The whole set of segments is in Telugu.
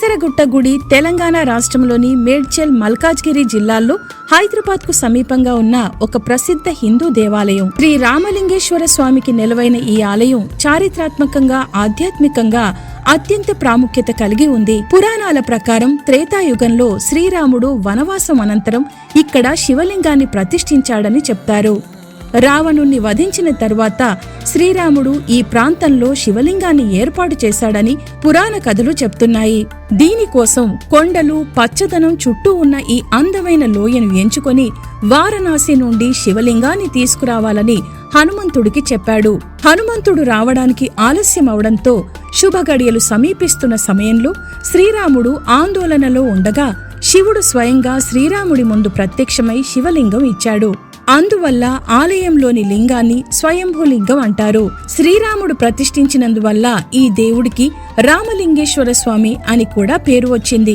కీసరగుట్ట గుడి తెలంగాణ రాష్ట్రంలోని మేడ్చల్ మల్కాజ్గిరి జిల్లాల్లో హైదరాబాద్ కు సమీపంగా ఉన్న ఒక ప్రసిద్ధ హిందూ దేవాలయం. శ్రీ రామలింగేశ్వర స్వామికి నెలవైన ఈ ఆలయం చారిత్రాత్మకంగా, ఆధ్యాత్మికంగా అత్యంత ప్రాముఖ్యత కలిగి ఉంది. పురాణాల ప్రకారం త్రేతాయుగంలో శ్రీరాముడు వనవాసం అనంతరం ఇక్కడ శివలింగాన్ని ప్రతిష్ఠించాడని చెప్తారు. రావణుణ్ణి వధించిన తరువాత శ్రీరాముడు ఈ ప్రాంతంలో శివలింగాన్ని ఏర్పాటు చేశాడని పురాణ కథలు చెప్తున్నాయి. దీనికోసం కొండలు, పచ్చదనం చుట్టూ ఉన్న ఈ అందమైన లోయను ఎంచుకొని వారణాసి నుండి శివలింగాన్ని తీసుకురావాలని హనుమంతుడికి చెప్పాడు. హనుమంతుడు రావడానికి ఆలస్యమవడంతో శుభగడియలు సమీపిస్తున్న సమయంలో శ్రీరాముడు ఆందోళనలో ఉండగా శివుడు స్వయంగా శ్రీరాముడి ముందు ప్రత్యక్షమై శివలింగం ఇచ్చాడు. అందువల్ల ఆలయంలోని లింగాన్ని స్వయంభూలింగం అంటారు. శ్రీరాముడు ప్రతిష్ఠించినందువల్ల ఈ దేవుడికి రామలింగేశ్వర స్వామి అని కూడా పేరు వచ్చింది.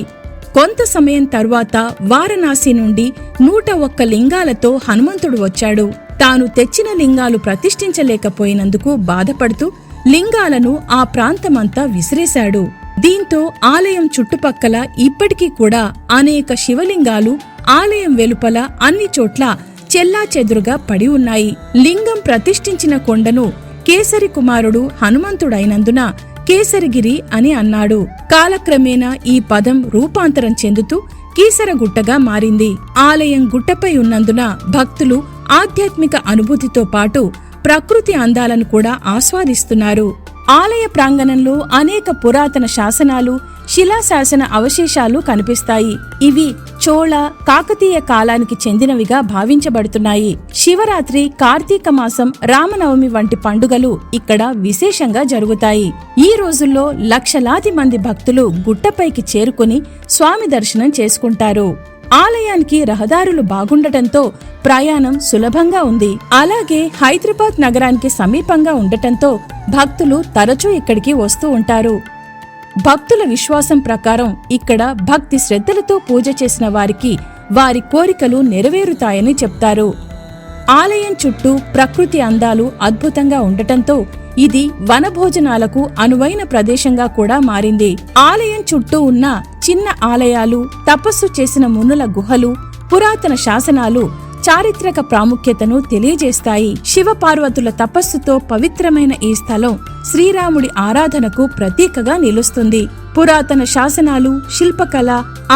కొంత సమయం తరువాత వారణాసి నుండి 101 లింగాలతో హనుమంతుడు వచ్చాడు. తాను తెచ్చిన లింగాలు ప్రతిష్ఠించలేకపోయినందుకు బాధపడుతూ లింగాలను ఆ ప్రాంతమంతా విసిరేశాడు. దీంతో ఆలయం చుట్టుపక్కల ఇప్పటికీ కూడా అనేక శివలింగాలు ఆలయం వెలుపల అన్ని చోట్ల చెల్లాచెదురుగా పడి ఉన్నాయి. లింగం ప్రతిష్ఠించిన కొండను కేసరి కుమారుడు హనుమంతుడైనందున కేసరిగిరి అని అన్నాడు. కాలక్రమేణా ఈ పదం రూపాంతరం చెందుతూ కీసరగుట్టగా మారింది. ఆలయం గుట్టపై ఉన్నందున భక్తులు ఆధ్యాత్మిక అనుభూతితో పాటు ప్రకృతి అందాలను కూడా ఆస్వాదిస్తున్నారు. ఆలయ ప్రాంగణంలో అనేక పురాతన శాసనాలు, శిలాశాసన అవశేషాలు కనిపిస్తాయి. ఇవి చోళ, కాకతీయ కాలానికి చెందినవిగా భావించబడుతున్నాయి. శివరాత్రి, కార్తీక మాసం, రామనవమి వంటి పండుగలు ఇక్కడ విశేషంగా జరుగుతాయి. ఈ రోజుల్లో లక్షలాది మంది భక్తులు గుట్టపైకి చేరుకుని స్వామి దర్శనం చేసుకుంటారు. ఆలయానికి రహదారులు బాగుండటంతో ప్రయాణం సులభంగా ఉంది. అలాగే హైదరాబాద్ నగరానికి సమీపంగా ఉండటంతో భక్తులు తరచూ ఇక్కడికి వస్తూ ఉంటారు. భక్తుల విశ్వాసం ప్రకారం ఇక్కడ భక్తి శ్రద్ధలతో పూజ చేసిన వారికి వారి కోరికలు నెరవేరుతాయని చెప్తారు. ఆలయం చుట్టూ ప్రకృతి అందాలు అద్భుతంగా ఉండటంతో ఇది వనభోజనాలకు అనువైన ప్రదేశంగా కూడా మారింది. ఆలయం చుట్టూ ఉన్న చిన్న ఆలయాలు, తపస్సు చేసిన మునుల గుహలు, పురాతన శాసనాలు చారిత్రక ప్రాముఖ్యతను తెలియజేస్తాయి. శివపార్వతుల తపస్సుతో పవిత్రమైన ఈ స్థలం శ్రీరాముడి ఆరాధనకు ప్రతీకగా నిలుస్తుంది. పురాతన శాసనాలు, శిల్పకళ,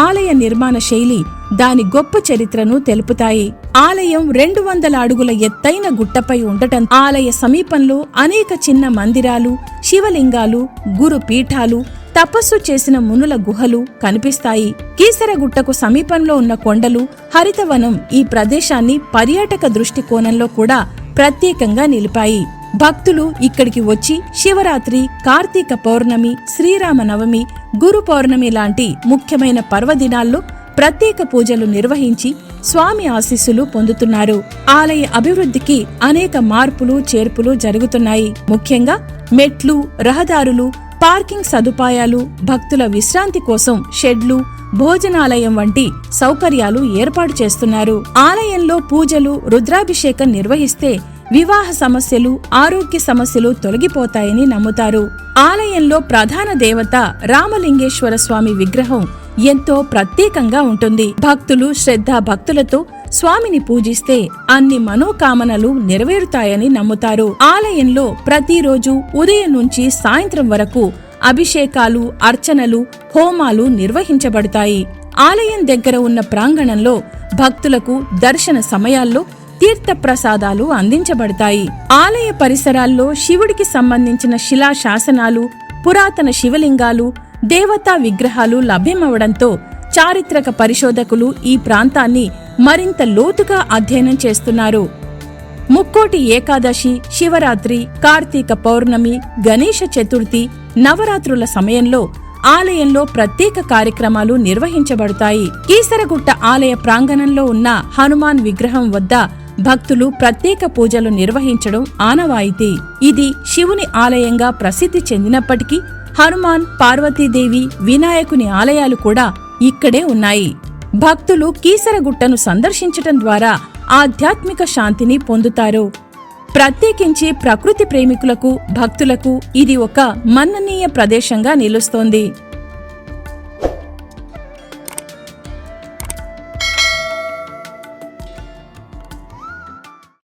ఆలయ నిర్మాణ శైలి దాని గొప్ప చరిత్రను తెలుపుతాయి. ఆలయం 200 అడుగుల ఎత్తైన గుట్టపై ఉండటం ఆలయ సమీపంలో అనేక చిన్న మందిరాలు, శివలింగాలు, గురు పీఠాలు, తపస్సు చేసిన మునుల గుహలు కనిపిస్తాయి. కీసరగుట్టకు సమీపంలో ఉన్న కొండలు, హరితవనం ఈ ప్రదేశాన్ని పర్యాటక దృష్టికోణంలో కూడా ప్రత్యేకంగా నిలిపాయి. భక్తులు ఇక్కడికి వచ్చి శివరాత్రి, కార్తీక పౌర్ణమి, శ్రీరామనవమి, గురు పౌర్ణమి లాంటి ముఖ్యమైన పర్వదినాల్లో ప్రత్యేక పూజలు నిర్వహించి స్వామి ఆశీస్సులు పొందుతున్నారు. ఆలయ అభివృద్ధికి అనేక మార్పులు, చేర్పులు జరుగుతున్నాయి. ముఖ్యంగా మెట్లు, రహదారులు, పార్కింగ్ సదుపాయాలు, భక్తుల విశ్రాంతి కోసం షెడ్లు, భోజనాలయం వంటి సౌకర్యాలు ఏర్పాటు చేస్తున్నారు. ఆలయంలో పూజలు, రుద్రాభిషేకం నిర్వహిస్తే వివాహ సమస్యలు, ఆరోగ్య సమస్యలు తొలగిపోతాయని నమ్ముతారు. ఆలయంలో ప్రధాన దేవత రామలింగేశ్వర స్వామి విగ్రహం ఎంతో ప్రత్యేకంగా ఉంటుంది. భక్తులు శ్రద్ధా భక్తులతో స్వామిని పూజిస్తే అన్ని మనోకామనలు నెరవేరుతాయని నమ్ముతారు. ఆలయంలో ప్రతిరోజు ఉదయం నుంచి సాయంత్రం వరకు అభిషేకాలు, అర్చనలు, హోమాలు నిర్వహించబడతాయి. ఆలయం దగ్గర ఉన్న ప్రాంగణంలో భక్తులకు దర్శన సమయాల్లో తీర్థ ప్రసాదాలు అందించబడతాయి. ఆలయ పరిసరాల్లో శివుడికి సంబంధించిన శిలా శాసనాలు, పురాతన శివలింగాలు, దేవతా విగ్రహాలు లభ్యమవడంతో చారిత్రక పరిశోధకులు ఈ ప్రాంతాన్ని మరింత లోతుగా అధ్యయనం చేస్తున్నారు. ముక్కోటి ఏకాదశి, శివరాత్రి, కార్తీక పౌర్ణమి, గణేష చతుర్థి, నవరాత్రుల సమయంలో ఆలయంలో ప్రత్యేక కార్యక్రమాలు నిర్వహించబడతాయి. కీసరగుట్ట ఆలయ ప్రాంగణంలో ఉన్న హనుమాన్ విగ్రహం వద్ద భక్తులు ప్రత్యేక పూజలు నిర్వహించడం ఆనవాయితీ. ఇది శివుని ఆలయంగా ప్రసిద్ధి చెందినప్పటికీ హనుమాన్, పార్వతీదేవి, వినాయకుని ఆలయాలు కూడా ఇక్కడే ఉన్నాయి. భక్తులు కీసరగుట్టను సందర్శించటం ద్వారా ఆధ్యాత్మిక శాంతిని పొందుతారు. ప్రత్యేకించి ప్రకృతి ప్రేమికులకు, భక్తులకు ఇది ఒక మన్ననీయ ప్రదేశంగా నిలుస్తోంది.